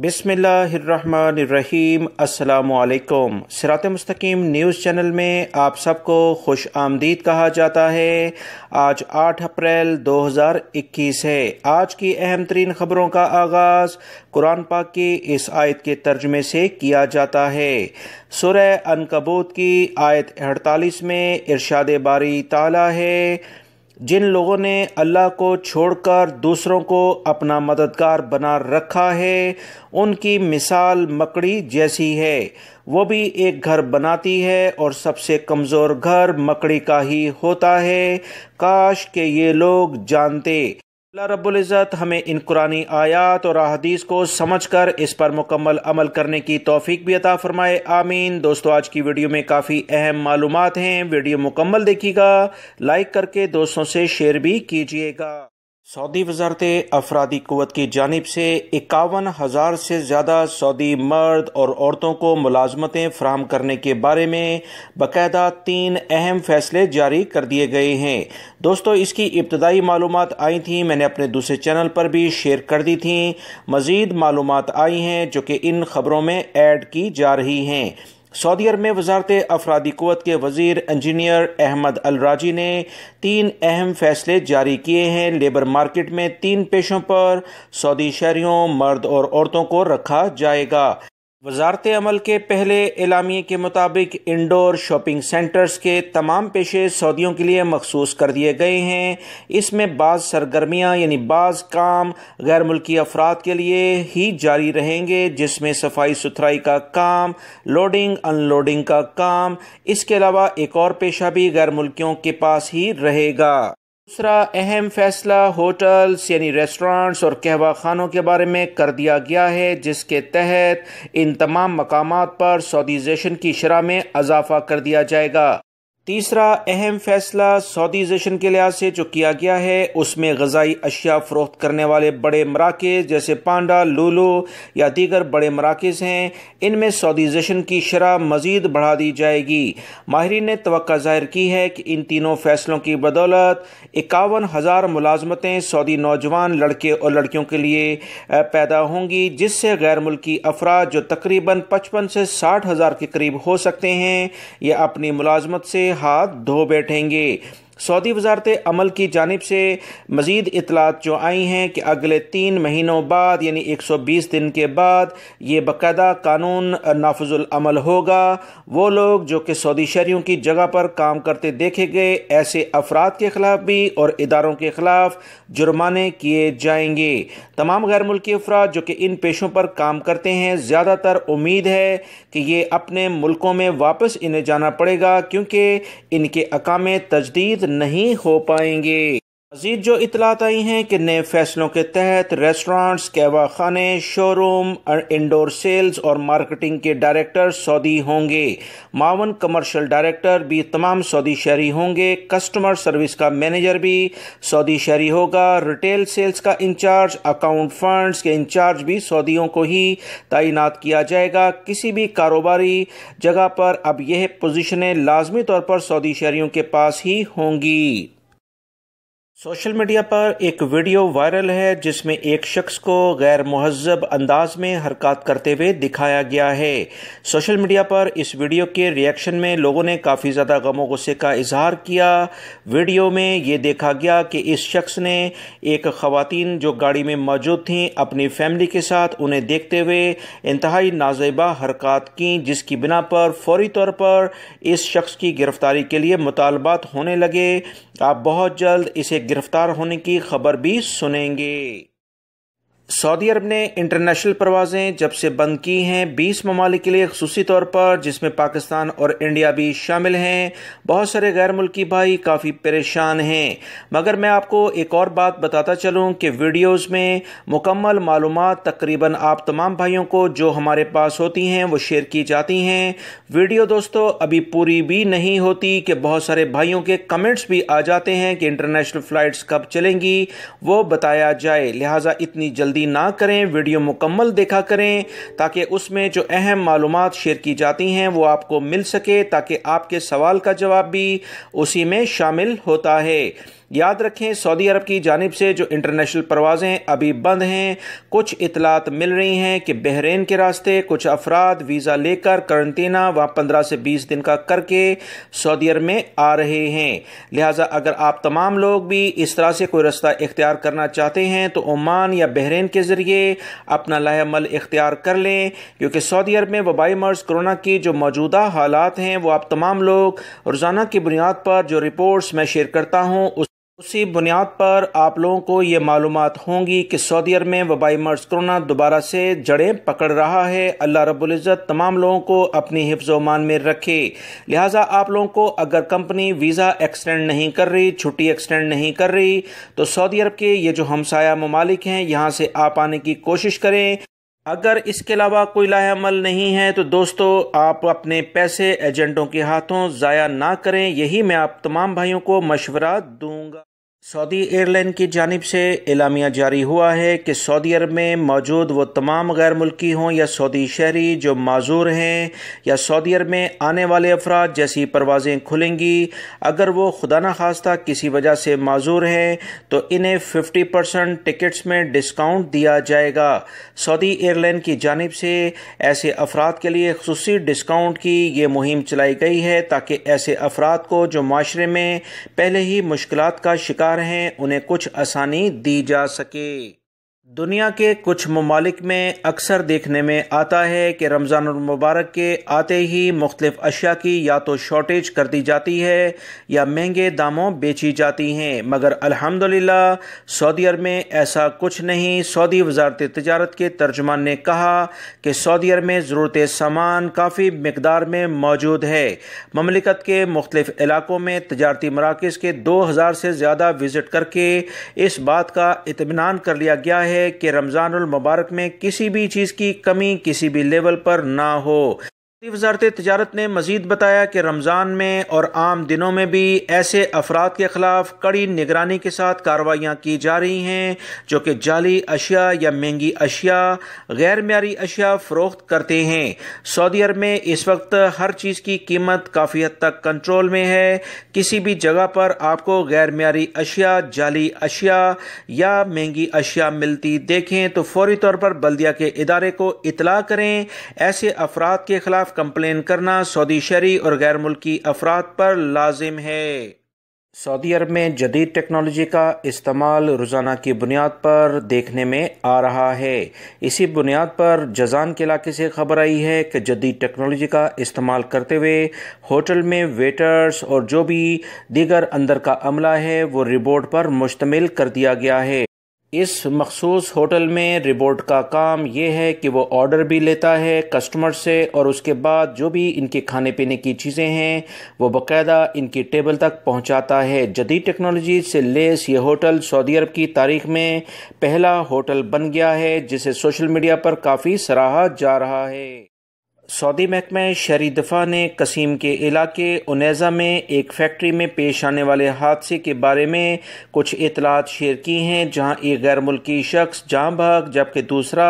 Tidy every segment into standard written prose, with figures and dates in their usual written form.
بسم اللہ الرحمن الرحیم۔ السلام علیکم۔ سرات.e.مستقیم نیوز چینل میں آپ سب کو خوش آمدید کہا جاتا ہے۔ آج 8 اپریل 2021 ہے۔ آج کی اہم ترین خبروں کا آغاز قرآن پاک کی اس آیت کے ترجمے سے کیا جاتا ہے۔ سورہ عنکبوت کی آیت 48 میں ارشاد باری تعالی ہے، جن لوگوں نے اللہ کو چھوڑ کر دوسروں کو اپنا مددگار بنا رکھا ہے، ان کی مثال مکڑی جیسی ہے۔ وہ بھی ایک گھر بناتی ہے اور سب سے کمزور گھر مکڑی کا ہی ہوتا ہے۔ کاش کہ یہ لوگ جانتے۔ اللہ رب العزت ہمیں ان قرآنی آیات اور احادیث کو سمجھ کر اس پر مکمل عمل کرنے کی توفیق بھی عطا فرمائے، آمین۔ دوستو، آج کی ویڈیو میں کافی اہم معلومات ہیں، ویڈیو مکمل دیکھیے گا، لائک کر کے دوستوں سے شیئر بھی کیجیے گا۔ سعودی وزارت افرادی قوت کی جانب سے 51,000 سے زیادہ سعودی مرد اور عورتوں کو ملازمتیں فراہم کرنے کے بارے میں باقاعدہ 3 اہم فیصلے جاری کر دیے گئے ہیں۔ دوستو، اس کی ابتدائی معلومات آئی تھیں، میں نے اپنے دوسرے چینل پر بھی شیئر کر دی تھیں۔ مزید معلومات آئی ہیں جو کہ ان خبروں میں ایڈ کی جا رہی ہیں۔ سعودی عرب میں وزارت افرادی قوت کے وزیر انجینئر احمد الراجی نے 3 اہم فیصلے جاری کیے ہیں۔ لیبر مارکیٹ میں 3 پیشوں پر سعودی شہریوں، مرد اور عورتوں کو رکھا جائے گا۔ وزارت عمل کے پہلے اعلامیے کے مطابق انڈور شاپنگ سینٹرز کے تمام پیشے سعودیوں کے لیے مخصوص کر دیے گئے ہیں۔ اس میں بعض سرگرمیاں یعنی بعض کام غیر ملکی افراد کے لیے ہی جاری رہیں گے، جس میں صفائی ستھرائی کا کام، لوڈنگ ان لوڈنگ کا کام۔ اس کے علاوہ ایک اور پیشہ بھی غیر ملکیوں کے پاس ہی رہے گا۔ دوسرا اہم فیصلہ ہوٹلز یعنی ریسٹورانٹس اور قہوہ خانوں کے بارے میں کر دیا گیا ہے، جس کے تحت ان تمام مقامات پر سعودیزیشن کی شرح میں اضافہ کر دیا جائے گا۔ تیسرا اہم فیصلہ سعودیزیشن کے لحاظ سے جو کیا گیا ہے، اس میں غذائی اشیاء فروخت کرنے والے بڑے مراکز جیسے پانڈا، لولو یا دیگر بڑے مراکز ہیں، ان میں سعودیزیشن کی شرح مزید بڑھا دی جائے گی۔ ماہرین نے توقع ظاہر کی ہے کہ ان تینوں فیصلوں کی بدولت 51,000 ملازمتیں سعودی نوجوان لڑکے اور لڑکیوں کے لیے پیدا ہوں گی، جس سے غیر ملکی افراد جو تقریباً 55 سے 60,000 کے قریب ہو سکتے ہیں، یہ اپنی ملازمت سے ہاتھ دھو بیٹھیں گے۔ سعودی وزارت عمل کی جانب سے مزید اطلاعات جو آئی ہیں کہ اگلے 3 مہینوں بعد یعنی 120 دن کے بعد یہ باقاعدہ قانون نافذ العمل ہوگا۔ وہ لوگ جو کہ سعودی شہریوں کی جگہ پر کام کرتے دیکھے گئے، ایسے افراد کے خلاف بھی اور اداروں کے خلاف جرمانے کیے جائیں گے۔ تمام غیر ملکی افراد جو کہ ان پیشوں پر کام کرتے ہیں، زیادہ تر امید ہے کہ یہ اپنے ملکوں میں واپس انہیں جانا پڑے گا، کیونکہ ان کے اقامے تجدید نہیں ہو پائیں گے۔ مزید جو اطلاعات آئی ہیں کہ نئے فیصلوں کے تحت ریسٹورانٹس، قہوہ خانے، شو روم، انڈور سیلز اور مارکیٹنگ کے ڈائریکٹر سعودی ہوں گے۔ معاون کمرشل ڈائریکٹر بھی تمام سعودی شہری ہوں گے۔ کسٹمر سروس کا مینیجر بھی سعودی شہری ہوگا۔ ریٹیل سیلز کا انچارج، اکاؤنٹ فنڈز کے انچارج بھی سعودیوں کو ہی تعینات کیا جائے گا۔ کسی بھی کاروباری جگہ پر اب یہ پوزیشنیں لازمی طور پر سعودی شہریوں کے پاس ہی ہوں گی۔ سوشل میڈیا پر ایک ویڈیو وائرل ہے جس میں ایک شخص کو غیر مہذب انداز میں حرکات کرتے ہوئے دکھایا گیا ہے۔ سوشل میڈیا پر اس ویڈیو کے ریئیکشن میں لوگوں نے کافی زیادہ غم و غصے کا اظہار کیا۔ ویڈیو میں یہ دیکھا گیا کہ اس شخص نے ایک خواتین جو گاڑی میں موجود تھیں اپنی فیملی کے ساتھ انہیں دیکھتے ہوئے انتہائی نازیبا حرکات کیں، جس کی بنا پر فوری طور پر اس شخص کی گرفتاری کے لیے مطالبات ہونے لگے۔ آپ بہت جلد اسے گرفتار ہونے کی خبر بھی سنیں گے۔ سعودی عرب نے انٹرنیشنل پروازیں جب سے بند کی ہیں 20 ممالک کے لیے، خصوصی طور پر جس میں پاکستان اور انڈیا بھی شامل ہیں، بہت سارے غیر ملکی بھائی کافی پریشان ہیں۔ مگر میں آپ کو ایک اور بات بتاتا چلوں کہ ویڈیوز میں مکمل معلومات تقریباً آپ تمام بھائیوں کو جو ہمارے پاس ہوتی ہیں وہ شیئر کی جاتی ہیں۔ ویڈیو دوستو ابھی پوری بھی نہیں ہوتی کہ بہت سارے بھائیوں کے کمنٹس بھی آ جاتے ہیں کہ انٹرنیشنل فلائٹس کب چلیں گی وہ بتایا جائے، لہٰذا اتنی جلدی جلدی نہ کریں، ویڈیو مکمل دیکھا کریں تاکہ اس میں جو اہم معلومات شیئر کی جاتی ہیں وہ آپ کو مل سکے، تاکہ آپ کے سوال کا جواب بھی اسی میں شامل ہوتا ہے۔ یاد رکھیں، سعودی عرب کی جانب سے جو انٹرنیشنل پروازیں ابھی بند ہیں، کچھ اطلاعات مل رہی ہیں کہ بحرین کے راستے کچھ افراد ویزا لے کر قرنطینہ وہاں 15 سے 20 دن کا کر کے سعودی عرب میں آ رہے ہیں۔ لہٰذا اگر آپ تمام لوگ بھی اس طرح سے کوئی رستہ اختیار کرنا چاہتے ہیں تو عمان یا بحرین کے ذریعے اپنا لاہ عمل اختیار کر لیں، کیونکہ سعودی عرب میں وبائی مرض کرونا کی جو موجودہ حالات ہیں وہ آپ تمام لوگ روزانہ کی بنیاد پر جو رپورٹس میں شیئر کرتا ہوں اسی بنیاد پر آپ لوگوں کو یہ معلومات ہوں گی کہ سعودی عرب میں وبائی مرض کرونا دوبارہ سے جڑیں پکڑ رہا ہے۔ اللہ رب العزت تمام لوگوں کو اپنی حفظ و امان میں رکھے۔ لہٰذا آپ لوگوں کو اگر کمپنی ویزا ایکسٹینڈ نہیں کر رہی، چھٹی ایکسٹینڈ نہیں کر رہی، تو سعودی عرب کے یہ جو ہمسایہ ممالک ہیں یہاں سے آپ آنے کی کوشش کریں۔ اگر اس کے علاوہ کوئی لاہ عمل نہیں ہے تو دوستو آپ اپنے پیسے ایجنٹوں کے ہاتھوں ضائع نہ کریں، یہی میں آپ تمام بھائیوں کو مشورہ دوں گا۔ سعودی ایئر لائن کی جانب سے اعلامیہ جاری ہوا ہے کہ سعودی عرب میں موجود وہ تمام غیر ملکی ہوں یا سعودی شہری جو معذور ہیں یا سعودی عرب میں آنے والے افراد جیسی پروازیں کھلیں گی، اگر وہ خدا نخواستہ کسی وجہ سے معذور ہیں تو انہیں 50% ٹکٹس میں ڈسکاؤنٹ دیا جائے گا۔ سعودی ایئر لائن کی جانب سے ایسے افراد کے لیے خصوصی ڈسکاؤنٹ کی یہ مہم چلائی گئی ہے تاکہ ایسے افراد کو جو معاشرے میں پہلے ہی مشکلات کا شکار ہیں انہیں کچھ آسانی دی جا سکے۔ دنیا کے کچھ ممالک میں اکثر دیکھنے میں آتا ہے کہ رمضان المبارک کے آتے ہی مختلف اشیاء کی یا تو شارٹیج کر دی جاتی ہے یا مہنگے داموں بیچی جاتی ہیں، مگر الحمدللہ سعودی عرب میں ایسا کچھ نہیں۔ سعودی وزارت تجارت کے ترجمان نے کہا کہ سعودی عرب میں ضرورت سامان کافی مقدار میں موجود ہے۔ مملکت کے مختلف علاقوں میں تجارتی مراکز کے 2000 سے زیادہ وزٹ کر کے اس بات کا اطمینان کر لیا گیا ہے کہ رمضان المبارک میں کسی بھی چیز کی کمی کسی بھی لیول پر نہ ہو۔ وزارت تجارت نے مزید بتایا کہ رمضان میں اور عام دنوں میں بھی ایسے افراد کے خلاف کڑی نگرانی کے ساتھ کارروائیاں کی جا رہی ہیں جو کہ جعلی اشیاء یا مہنگی اشیاء، غیر معیاری اشیاء فروخت کرتے ہیں۔ سعودی عرب میں اس وقت ہر چیز کی قیمت کافی حد تک کنٹرول میں ہے۔ کسی بھی جگہ پر آپ کو غیر معیاری اشیاء، جعلی اشیاء یا مہنگی اشیاء ملتی دیکھیں تو فوری طور پر بلدیہ کے ادارے کو اطلاع کریں۔ ایسے افراد کے خلاف کمپلین کرنا سعودی شہری اور غیر ملکی افراد پر لازم ہے۔ سعودی عرب میں جدید ٹیکنالوجی کا استعمال روزانہ کی بنیاد پر دیکھنے میں آ رہا ہے۔ اسی بنیاد پر جازان کے علاقے سے خبر آئی ہے کہ جدید ٹیکنالوجی کا استعمال کرتے ہوئے ہوٹل میں ویٹرز اور جو بھی دیگر اندر کا عملہ ہے وہ روبوٹ پر مشتمل کر دیا گیا ہے۔ اس مخصوص ہوٹل میں روبوٹ کا کام یہ ہے کہ وہ آرڈر بھی لیتا ہے کسٹمر سے اور اس کے بعد جو بھی ان کے کھانے پینے کی چیزیں ہیں وہ باقاعدہ ان کی ٹیبل تک پہنچاتا ہے۔ جدید ٹیکنالوجی سے لیس یہ ہوٹل سعودی عرب کی تاریخ میں پہلا ہوٹل بن گیا ہے جسے سوشل میڈیا پر کافی سراہا جا رہا ہے۔ سعودی محکمہ شہری دفاع نے قصیم کے علاقے انیزہ میں ایک فیکٹری میں پیش آنے والے حادثے کے بارے میں کچھ اطلاعات شیئر کی ہیں جہاں ایک غیر ملکی شخص جان بحق جبکہ دوسرا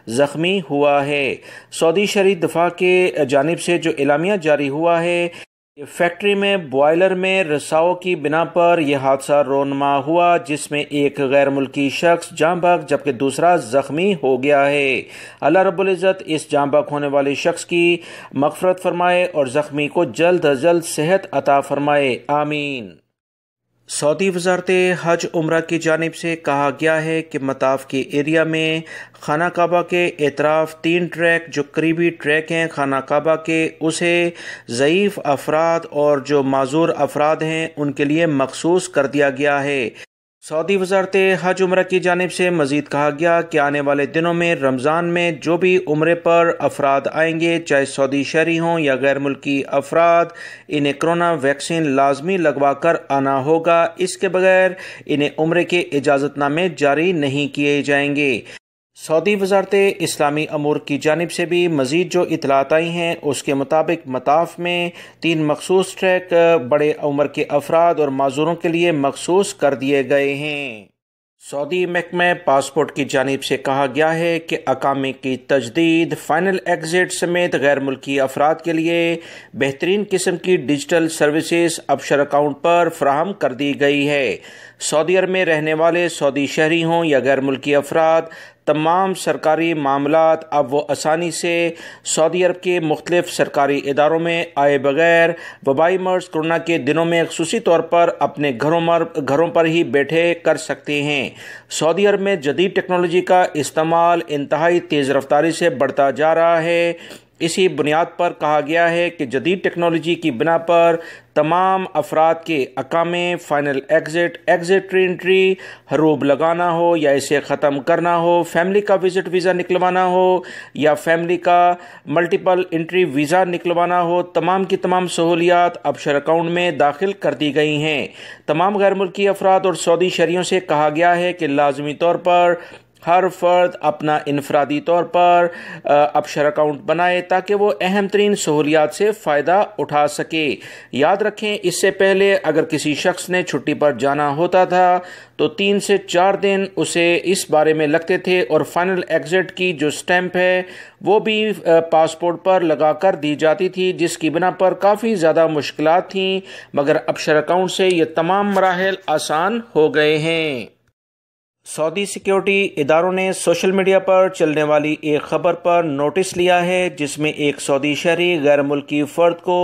زخمی ہوا ہے۔ سعودی شہری دفاع کے جانب سے جو اعلامیہ جاری ہوا ہے، یہ فیکٹری میں بوائلر میں رساؤ کی بنا پر یہ حادثہ رونما ہوا جس میں ایک غیر ملکی شخص جان بحق جبکہ دوسرا زخمی ہو گیا ہے۔ اللہ رب العزت اس جان بحق ہونے والے شخص کی مغفرت فرمائے اور زخمی کو جلد از جلد صحت عطا فرمائے، آمین۔ سعودی وزارت حج عمرہ کی جانب سے کہا گیا ہے کہ مطاف کے ایریا میں خانہ کعبہ کے اطراف 3 ٹریک جو قریبی ٹریک ہیں خانہ کعبہ کے اسے ضعیف افراد اور جو معذور افراد ہیں ان کے لیے مخصوص کر دیا گیا ہے۔ سعودی وزارت حج عمرہ کی جانب سے مزید کہا گیا کہ آنے والے دنوں میں رمضان میں جو بھی عمرے پر افراد آئیں گے چاہے سعودی شہری ہوں یا غیر ملکی افراد، انہیں کرونا ویکسین لازمی لگوا کر آنا ہوگا، اس کے بغیر انہیں عمرے کے اجازت نامے جاری نہیں کیے جائیں گے۔ سعودی وزارت اسلامی امور کی جانب سے بھی مزید جو اطلاعات آئی ہیں اس کے مطابق مطاف میں 3 مخصوص ٹریک بڑے عمر کے افراد اور معذوروں کے لیے مخصوص کر دیے گئے ہیں۔ سعودی محکمہ پاسپورٹ کی جانب سے کہا گیا ہے کہ اقامے کی تجدید، فائنل ایگزٹ سمیت غیر ملکی افراد کے لیے بہترین قسم کی ڈیجیٹل سروسز ابشر اکاؤنٹ پر فراہم کر دی گئی ہے۔ سعودی عرب میں رہنے والے سعودی شہری ہوں یا غیر ملکی افراد، تمام سرکاری معاملات اب وہ آسانی سے سعودی عرب کے مختلف سرکاری اداروں میں آئے بغیر وبائی مرض کورونا کے دنوں میں خصوصی طور پر اپنے گھروں پر ہی بیٹھے کر سکتے ہیں۔ سعودی عرب میں جدید ٹیکنالوجی کا استعمال انتہائی تیز رفتاری سے بڑھتا جا رہا ہے۔ اسی بنیاد پر کہا گیا ہے کہ جدید ٹیکنالوجی کی بنا پر تمام افراد کے اقامے، فائنل ایگزٹ ری انٹری، حروب لگانا ہو یا اسے ختم کرنا ہو، فیملی کا وزٹ ویزا نکلوانا ہو یا فیملی کا ملٹیپل انٹری ویزا نکلوانا ہو، تمام کی تمام سہولیات ابشر اکاؤنٹ میں داخل کر دی گئی ہیں۔ تمام غیر ملکی افراد اور سعودی شہریوں سے کہا گیا ہے کہ لازمی طور پر ہر فرد اپنا انفرادی طور پر ابشر اکاؤنٹ بنائے تاکہ وہ اہم ترین سہولیات سے فائدہ اٹھا سکے۔ یاد رکھیں، اس سے پہلے اگر کسی شخص نے چھٹی پر جانا ہوتا تھا تو 3 سے 4 دن اسے اس بارے میں لگتے تھے، اور فائنل ایگزٹ کی جو سٹیمپ ہے وہ بھی پاسپورٹ پر لگا کر دی جاتی تھی، جس کی بنا پر کافی زیادہ مشکلات تھیں، مگر ابشر اکاؤنٹ سے یہ تمام مراحل آسان ہو گئے ہیں۔ سعودی سیکیورٹی اداروں نے سوشل میڈیا پر چلنے والی ایک خبر پر نوٹس لیا ہے جس میں ایک سعودی شہری غیر ملکی فرد کو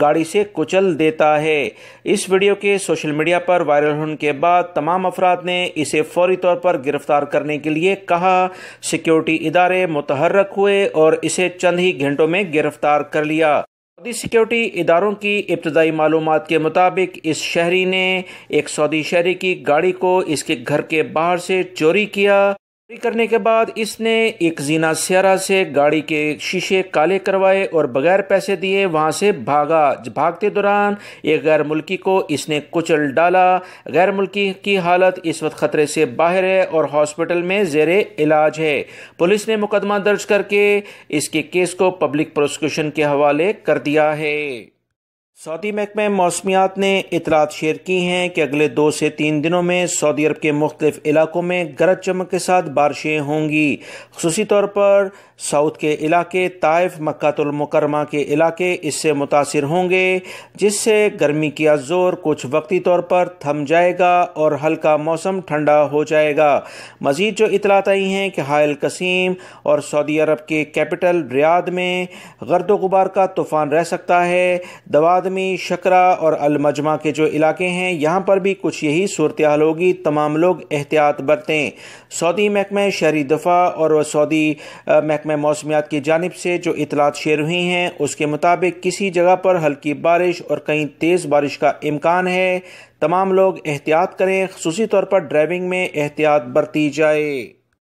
گاڑی سے کچل دیتا ہے۔ اس ویڈیو کے سوشل میڈیا پر وائرل ہونے کے بعد تمام افراد نے اسے فوری طور پر گرفتار کرنے کے لیے کہا۔ سیکیورٹی ادارے متحرک ہوئے اور اسے چند ہی گھنٹوں میں گرفتار کر لیا۔ سعودی سیکیورٹی اداروں کی ابتدائی معلومات کے مطابق اس شہری نے ایک سعودی شہری کی گاڑی کو اس کے گھر کے باہر سے چوری کیا۔ چوری کرنے کے بعد اس نے ایک زینہ سیارہ سے گاڑی کے شیشے کالے کروائے اور بغیر پیسے دیے وہاں سے بھاگا۔ بھاگتے دوران ایک غیر ملکی کو اس نے کچل ڈالا۔ غیر ملکی کی حالت اس وقت خطرے سے باہر ہے اور ہاسپٹل میں زیر علاج ہے۔ پولیس نے مقدمہ درج کر کے اس کے کیس کو پبلک پروسیکیوشن کے حوالے کر دیا ہے۔ سعودی محکمہ موسمیات نے اطلاعات شیئر کی ہیں کہ اگلے 2 سے 3 دنوں میں سعودی عرب کے مختلف علاقوں میں گرج چمک کے ساتھ بارشیں ہوں گی۔ خصوصی طور پر ساؤتھ کے علاقے، طائف، مکہ المکرمہ کے علاقے اس سے متاثر ہوں گے، جس سے گرمی کا زور کچھ وقتی طور پر تھم جائے گا اور ہلکا موسم ٹھنڈا ہو جائے گا۔ مزید جو اطلاعات آئی ہیں کہ حائل قسیم اور سعودی عرب کے کیپٹل ریاض میں گرد و غبار کا طوفان رہ سکتا ہے۔ دوادمی، شکرہ اور المجمع کے جو علاقے ہیں یہاں پر بھی کچھ یہی صورتحال ہوگی۔ تمام لوگ احتیاط برتیں۔ سعودی محکمہ شہری دفاع اور سعودی محکمہ موسمیات کی جانب سے جو اطلاعات شیئر ہوئی ہیں اس کے مطابق کسی جگہ پر ہلکی بارش اور کہیں تیز بارش کا امکان ہے۔ تمام لوگ احتیاط کریں، خصوصی طور پر ڈرائیونگ میں احتیاط برتی جائے۔